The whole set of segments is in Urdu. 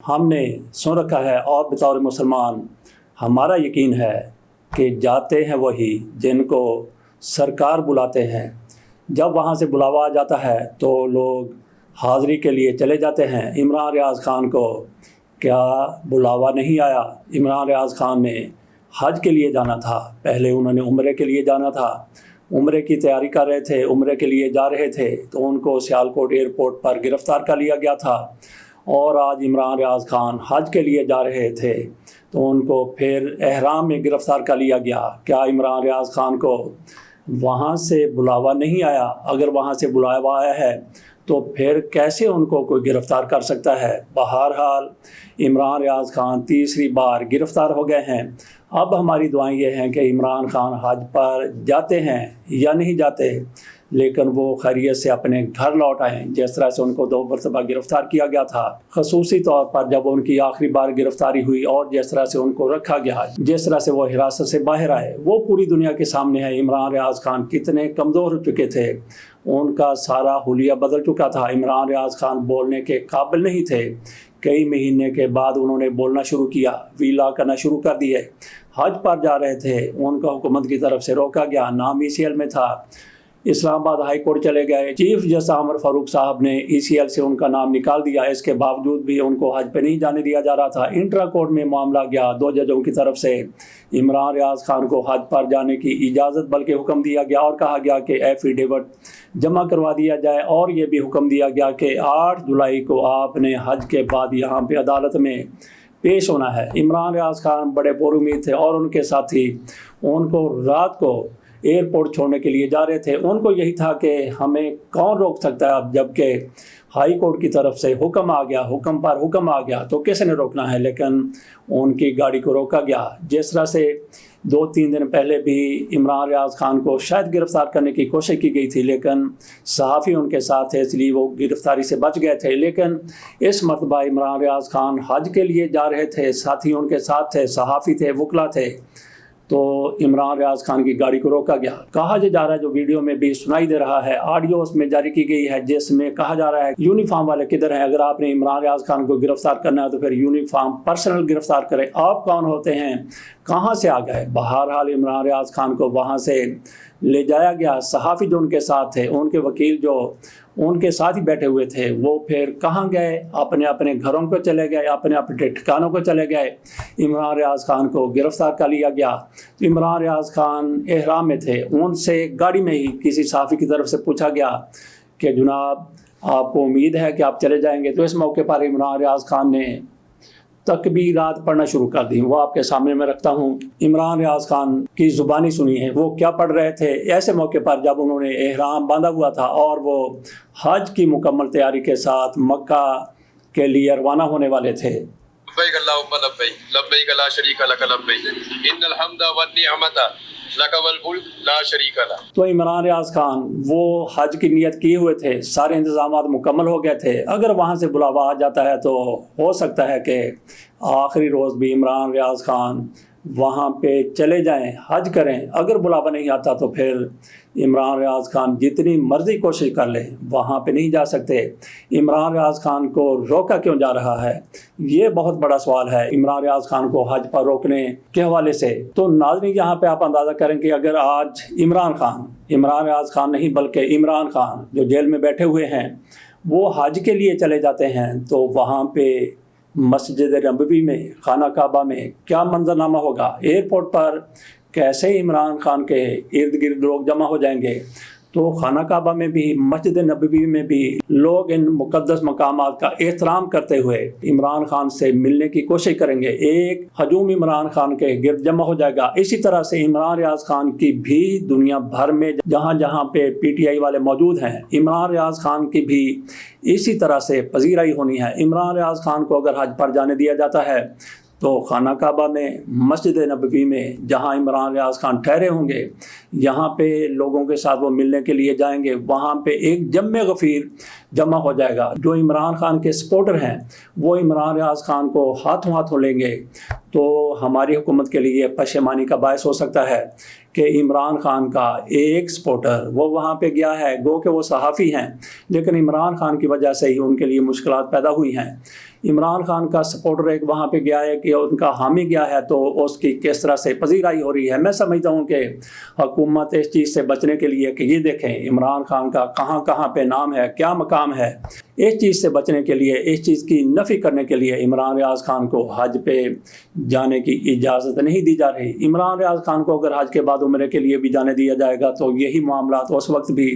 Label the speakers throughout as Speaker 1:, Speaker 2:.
Speaker 1: ہم نے سن رکھا ہے اور بطور مسلمان ہمارا یقین ہے کہ جاتے ہیں وہی جن کو سرکار بلاتے ہیں۔ جب وہاں سے بلاوا آ جاتا ہے تو لوگ حاضری کے لیے چلے جاتے ہیں۔ عمران ریاض خان کو کیا بلاوا نہیں آیا؟ عمران ریاض خان نے حج کے لیے جانا تھا، پہلے انہوں نے عمرے کے لیے جانا تھا، عمرے کی تیاری کر رہے تھے، عمرے کے لیے جا رہے تھے تو ان کو سیالکوٹ ایئرپورٹ پر گرفتار کر لیا گیا تھا، اور آج عمران ریاض خان حج کے لیے جا رہے تھے تو ان کو پھر احرام میں گرفتار کر لیا گیا۔ کیا عمران ریاض خان کو وہاں سے بلاوا نہیں آیا؟ اگر وہاں سے بلاوا آیا ہے تو پھر کیسے ان کو کوئی گرفتار کر سکتا ہے؟ بہرحال عمران ریاض خان تیسری بار گرفتار ہو گئے ہیں۔ اب ہماری دعائیں یہ ہیں کہ عمران خان حج پر جاتے ہیں یا نہیں جاتے، لیکن وہ خیریت سے اپنے گھر لوٹ آئیں، جس طرح سے ان کو 2 مرتبہ گرفتار کیا گیا تھا، خصوصی طور پر جب ان کی آخری بار گرفتاری ہوئی اور جس طرح سے ان کو رکھا گیا، جس طرح سے وہ حراست سے باہر آئے، وہ پوری دنیا کے سامنے ہے۔ عمران ریاض خان کتنے کمزور ہو چکے تھے، ان کا سارا حلیہ بدل چکا تھا۔ عمران ریاض خان بولنے کے قابل نہیں تھے، کئی مہینے کے بعد انہوں نے بولنا شروع کیا، ویلا کرنا شروع کر دیے۔ حج پر جا رہے تھے، ان کو حکومت کی طرف سے روکا گیا، نام ECL میں تھا، اسلام آباد ہائی کورٹ چلے گئے، چیف جسٹس عمر فاروق صاحب نے ECL سے ان کا نام نکال دیا، اس کے باوجود بھی ان کو حج پہ نہیں جانے دیا جا رہا تھا۔ انٹرا کورٹ میں معاملہ گیا، 2 ججوں کی طرف سے عمران ریاض خان کو حج پر جانے کی اجازت بلکہ حکم دیا گیا، اور کہا گیا کہ ایفیڈیوٹ جمع کروا دیا جائے، اور یہ بھی حکم دیا گیا کہ 8 جولائی کو آپ نے حج کے بعد یہاں پہ عدالت میں پیش ہونا ہے۔ عمران ریاض خان بڑے پر امید تھے، اور ان کے ساتھی ان کو رات کو ایئرپورٹ چھوڑنے کے لیے جا رہے تھے۔ ان کو یہی تھا کہ ہمیں کون روک سکتا ہے اب، جبکہ ہائی کورٹ کی طرف سے حکم آ گیا، حکم پر حکم آ گیا تو کس نے روکنا ہے؟ لیکن ان کی گاڑی کو روکا گیا۔ جس طرح سے 2-3 دن پہلے بھی عمران ریاض خان کو شاید گرفتار کرنے کی کوشش کی گئی تھی، لیکن صحافی ان کے ساتھ تھے، اس لیے وہ گرفتاری سے بچ گئے تھے۔ لیکن اس مرتبہ عمران ریاض خان حج کے لیے جا رہے تھے، ساتھی ان کے ساتھ تھے، صحافی تھے، وکلا تھے، تو عمران ریاض خان کی گاڑی کو روکا گیا۔ کہا جا رہا ہے، جو ویڈیو میں بھی سنائی دے رہا ہے، آڈیو اس میں جاری کی گئی ہے، جس میں کہا جا رہا ہے یونیفارم والے کدھر ہیں؟ اگر آپ نے عمران ریاض خان کو گرفتار کرنا ہے تو پھر یونیفارم پرسنل گرفتار کریں، آپ کون ہوتے ہیں، کہاں سے آ گئے؟ بہرحال عمران ریاض خان کو وہاں سے لے جایا گیا۔ صحافی جو ان کے ساتھ تھے، ان کے وکیل جو ان کے ساتھ ہی بیٹھے ہوئے تھے، وہ پھر کہاں گئے؟ اپنے اپنے گھروں کو چلے گئے، اپنے اپنے ٹھکانوں کو چلے گئے۔ عمران ریاض خان کو گرفتار کر لیا گیا۔ عمران ریاض خان احرام میں تھے، ان سے گاڑی میں ہی کسی صحافی کی طرف سے پوچھا گیا کہ جناب آپ کو امید ہے کہ آپ چلے جائیں گے؟ تو اس موقع پر عمران ریاض خان نے تکبیرات پڑھنا شروع کر دی۔ وہ آپ کے سامنے میں رکھتا ہوں، عمران ریاض خان کی زبانی سنی ہے، وہ کیا پڑھ رہے تھے ایسے موقع پر جب انہوں نے احرام باندھا ہوا تھا اور وہ حج کی مکمل تیاری کے ساتھ مکہ کے لیے روانہ ہونے والے تھے۔
Speaker 2: لبیک اللہم لبیک، لبیک لا شریک لک لبیک، ان الحمد والنعمت لک والملک لا شریک لک۔
Speaker 1: تو عمران ریاض خان وہ حج کی نیت کیے ہوئے تھے، سارے انتظامات مکمل ہو گئے تھے۔ اگر وہاں سے بلاوا آ جاتا ہے تو ہو سکتا ہے کہ آخری روز بھی عمران ریاض خان وہاں پہ چلے جائیں، حج کریں۔ اگر بلاوا نہیں آتا تو پھر عمران ریاض خان جتنی مرضی کوشش کر لیں، وہاں پہ نہیں جا سکتے۔ عمران ریاض خان کو روکا کیوں جا رہا ہے؟ یہ بہت بڑا سوال ہے عمران ریاض خان کو حج پر روکنے کے حوالے سے۔ تو ناظرین، یہاں پہ آپ اندازہ کریں کہ اگر آج عمران ریاض خان نہیں بلکہ عمران خان جو جیل میں بیٹھے ہوئے ہیں، وہ حج کے لیے چلے جاتے ہیں تو وہاں پہ مسجد نبوی میں، خانہ کعبہ میں کیا منظرنامہ ہوگا؟ ایئرپورٹ پر کیسے عمران خان کے ارد گرد لوگ جمع ہو جائیں گے؟ تو خانہ کعبہ میں بھی، مسجد نبوی میں بھی لوگ ان مقدس مقامات کا احترام کرتے ہوئے عمران خان سے ملنے کی کوشش کریں گے۔ ایک ہجوم عمران خان کے گرد جمع ہو جائے گا۔ اسی طرح سے عمران ریاض خان کی بھی دنیا بھر میں جہاں جہاں پہ PTI والے موجود ہیں، عمران ریاض خان کی بھی اسی طرح سے پذیرائی ہونی ہے۔ عمران ریاض خان کو اگر حج پر جانے دیا جاتا ہے تو خانہ کعبہ میں، مسجد نبوی میں جہاں عمران ریاض خان ٹھہرے ہوں گے، یہاں پہ لوگوں کے ساتھ وہ ملنے کے لیے جائیں گے، وہاں پہ ایک جمع غفیر جمع ہو جائے گا۔ جو عمران خان کے سپورٹر ہیں وہ عمران ریاض خان کو ہاتھوں لیں گے، تو ہماری حکومت کے لیے پشیمانی کا باعث ہو سکتا ہے کہ عمران خان کا ایک سپورٹر وہ وہاں پہ گیا ہے، گو کہ وہ صحافی ہیں، لیکن عمران خان کی وجہ سے ہی ان کے لیے مشکلات پیدا ہوئی ہیں۔ عمران خان کا سپورٹر ایک وہاں پہ گیا ہے کہ ان کا حامی گیا ہے تو اس کی کس طرح سے پذیرائی ہو رہی ہے۔ میں سمجھتا ہوں کہ حکومت اس چیز سے بچنے کے لیے کہ یہ دیکھیں عمران خان کا کہاں کہاں پہ نام ہے، کیا مقام ہے، اس چیز سے بچنے کے لیے، اس چیز کی نفی کرنے کے لیے عمران ریاض خان کو حج پہ جانے کی اجازت نہیں دی جا رہی۔ عمران ریاض خان کو اگر حج کے بعد عمرے کے لیے بھی جانے دیا جائے گا تو یہی معاملات اس وقت بھی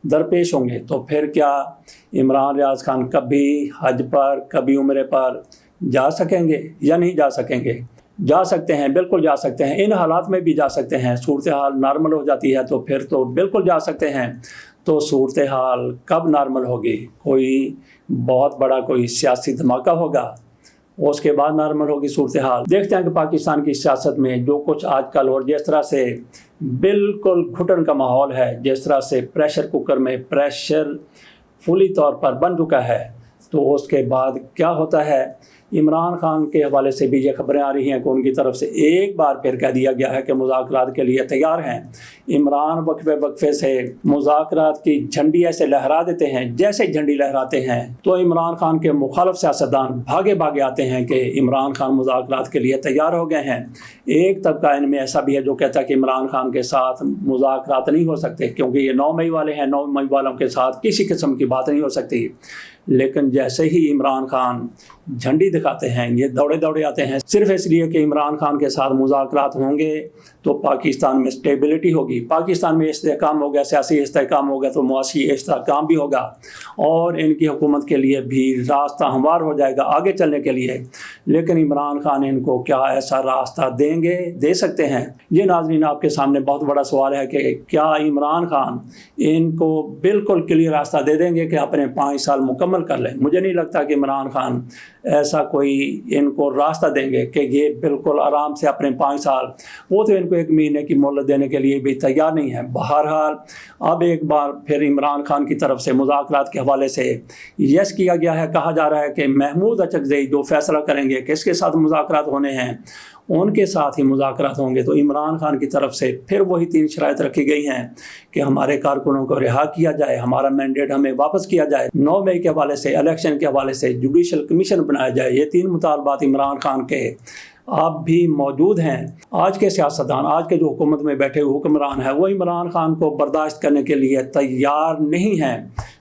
Speaker 1: درپیش ہوں گے۔ تو پھر کیا عمران ریاض خان کبھی حج پر، کبھی عمرے پر جا سکیں گے یا نہیں جا سکیں گے؟ جا سکتے ہیں، بالکل جا سکتے ہیں، ان حالات میں بھی جا سکتے ہیں۔ صورتحال نارمل ہو جاتی ہے تو پھر تو بالکل جا سکتے ہیں۔ تو صورتحال کب نارمل ہوگی؟ کوئی بہت بڑا کوئی سیاسی دھماکہ ہوگا، اس کے بعد نارمل ہوگی صورتحال۔ دیکھتے ہیں کہ پاکستان کی سیاست میں جو کچھ آج کل اور جس طرح سے بالکل گھٹن کا ماحول ہے، جس طرح سے پریشر کوکر میں پریشر فلی طور پر بن چکا ہے، تو اس کے بعد کیا ہوتا ہے۔ عمران خان کے حوالے سے بھی یہ خبریں آ رہی ہیں کہ ان کی طرف سے ایک بار پھر کہہ دیا گیا ہے کہ مذاکرات کے لیے تیار ہیں۔ عمران وقفے سے مذاکرات کی جھنڈی ایسے لہرا دیتے ہیں، جیسے جھنڈی لہراتے ہیں تو عمران خان کے مخالف سیاستدان بھاگے آتے ہیں کہ عمران خان مذاکرات کے لیے تیار ہو گئے ہیں۔ ایک طبقہ ان میں ایسا بھی ہے جو کہتا ہے کہ عمران خان کے ساتھ مذاکرات نہیں ہو سکتے کیونکہ یہ 9 مئی والے ہیں، 9 مئی والوں کے ساتھ کسی قسم کی بات نہیں ہو سکتی۔ لیکن جیسے ہی عمران خان جھنڈی دکھاتے ہیں، یہ دوڑے آتے ہیں صرف اس لیے کہ عمران خان کے ساتھ مذاکرات ہوں گے تو پاکستان میں سٹیبلٹی ہوگی، پاکستان میں استحکام ہوگا، سیاسی استحکام ہوگا تو معاشی استحکام بھی ہوگا اور ان کی حکومت کے لیے بھی راستہ ہموار ہو جائے گا آگے چلنے کے لیے۔ لیکن عمران خان ان کو کیا ایسا راستہ دیں گے، دے سکتے ہیں؟ یہ ناظرین آپ کے سامنے بہت بڑا سوال ہے کہ کیا عمران خان ان کو بالکل کلیئر راستہ دے دیں گے کہ اپنے 5 سال مکمل کر لیں؟ مجھے نہیں لگتا کہ عمران خان ایسا کوئی ان کو راستہ دیں گے کہ یہ بالکل آرام سے اپنے 5 سال، وہ تو ان کو 1 مہینے کی مہلت دینے کے لیے بھی تیار نہیں ہے۔ بہرحال اب ایک بار پھر عمران خان کی طرف سے مذاکرات کے حوالے سے یس کیا گیا ہے، کہا جا رہا ہے کہ محمود اچکزئی جو فیصلہ کریں گے کس کے ساتھ مذاکرات ہونے ہیں ان کے ساتھ ہی مذاکرات ہوں گے۔ تو عمران خان کی طرف سے پھر وہی 3 شرائط رکھی گئی ہیں کہ ہمارے کارکنوں کو رہا کیا جائے، ہمارا مینڈیٹ ہمیں واپس کیا جائے، 9 مئی کے حوالے سے، الیکشن کے حوالے سے جوڈیشل کمیشن بنایا جائے۔ یہ 3 مطالبات عمران خان کے اب بھی موجود ہیں۔ آج کے سیاستدان، آج کے جو حکومت میں بیٹھے ہوئے حکمران ہیں، وہ عمران خان کو برداشت کرنے کے لیے تیار نہیں ہیں،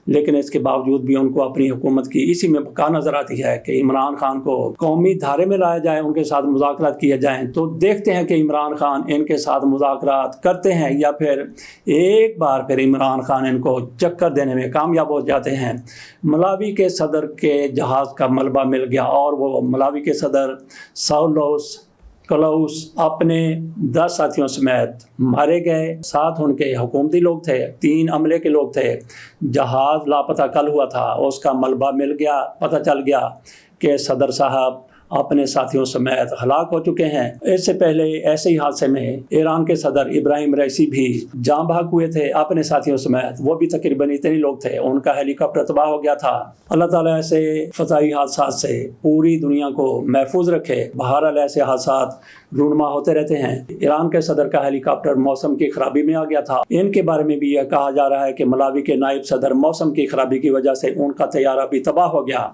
Speaker 1: لیکن اس کے باوجود بھی ان کو اپنی حکومت کی اسی میں بقا نظر آتی ہے کہ عمران خان کو قومی دھارے میں لایا جائے، ان کے ساتھ مذاکرات کیے جائیں۔ تو دیکھتے ہیں کہ عمران خان ان کے ساتھ مذاکرات کرتے ہیں یا پھر ایک بار پھر عمران خان ان کو چکر دینے میں کامیاب ہو جاتے ہیں۔ ملاوی کے صدر کے جہاز کا ملبہ مل گیا اور وہ ملاوی کے صدر ساؤلوس کلاؤس اپنے 10 ساتھیوں سمیت مارے گئے۔ 7 ان کے حکومتی لوگ تھے، 3 عملے کے لوگ تھے۔ جہاز لاپتہ کل ہوا تھا، اس کا ملبہ مل گیا، پتہ چل گیا کہ صدر صاحب اپنے ساتھیوں سمیت ہلاک ہو چکے ہیں۔ اس سے پہلے ایسے ہی حادثے میں ایران کے صدر ابراہیم رئیسی بھی جاں بحق ہوئے تھے اپنے ساتھیوں سمیت، وہ بھی تقریباً اتنے لوگ تھے، ان کا ہیلی کاپٹر تباہ ہو گیا تھا۔ اللہ تعالیٰ ایسے فضائی حادثات سے پوری دنیا کو محفوظ رکھے۔ بہرحال ایسے حادثات رونما ہوتے رہتے ہیں۔ ایران کے صدر کا ہیلی کاپٹر موسم کی خرابی میں آ گیا تھا۔ ان کے بارے میں بھی یہ کہا جا رہا ہے کہ ملاوی کے نائب صدر موسم کی خرابی کی وجہ سے ان کا طیارہ بھی تباہ ہو گیا۔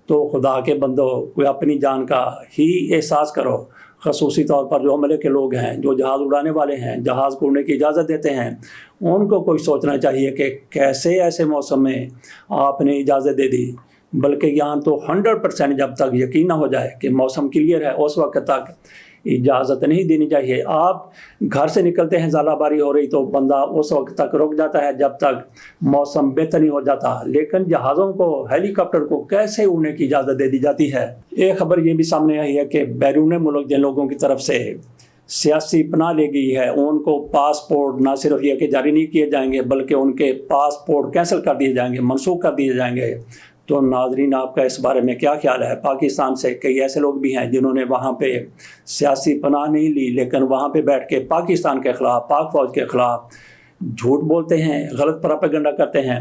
Speaker 1: تو خدا کے بندو، کوئی اپنی جان کا ہی احساس کرو، خصوصی طور پر جو عملے کے لوگ ہیں، جو جہاز اڑانے والے ہیں، جہاز کو اڑنے کی اجازت دیتے ہیں، ان کو کوئی سوچنا چاہیے کہ کیسے ایسے موسم میں آپ نے اجازت دے دی۔ بلکہ یہاں تو 100% جب تک یقین نہ ہو جائے کہ موسم کلیئر ہے اس وقت تک اجازت نہیں دینی چاہیے۔ آپ گھر سے نکلتے ہیں، ژالہ باری ہو رہی تو بندہ اس وقت تک رک جاتا ہے جب تک موسم بہتر نہیں ہو جاتا، لیکن جہازوں کو، ہیلی کاپٹر کو کیسے اڑنے کی اجازت دے دی جاتی ہے۔ ایک خبر یہ بھی سامنے آئی ہے کہ بیرون ملک جن لوگوں کی طرف سے سیاسی پناہ لے گئی ہے ان کو پاسپورٹ نہ صرف یہ کہ جاری نہیں کیے جائیں گے بلکہ ان کے پاسپورٹ کینسل کر دیے جائیں گے، منسوخ کر دیے جائیں گے۔ تو ناظرین آپ کا اس بارے میں کیا خیال ہے؟ پاکستان سے کئی ایسے لوگ بھی ہیں جنہوں نے وہاں پہ سیاسی پناہ نہیں لی، لیکن وہاں پہ بیٹھ کے پاکستان کے خلاف، پاک فوج کے خلاف جھوٹ بولتے ہیں، غلط پروپیگنڈا کرتے ہیں۔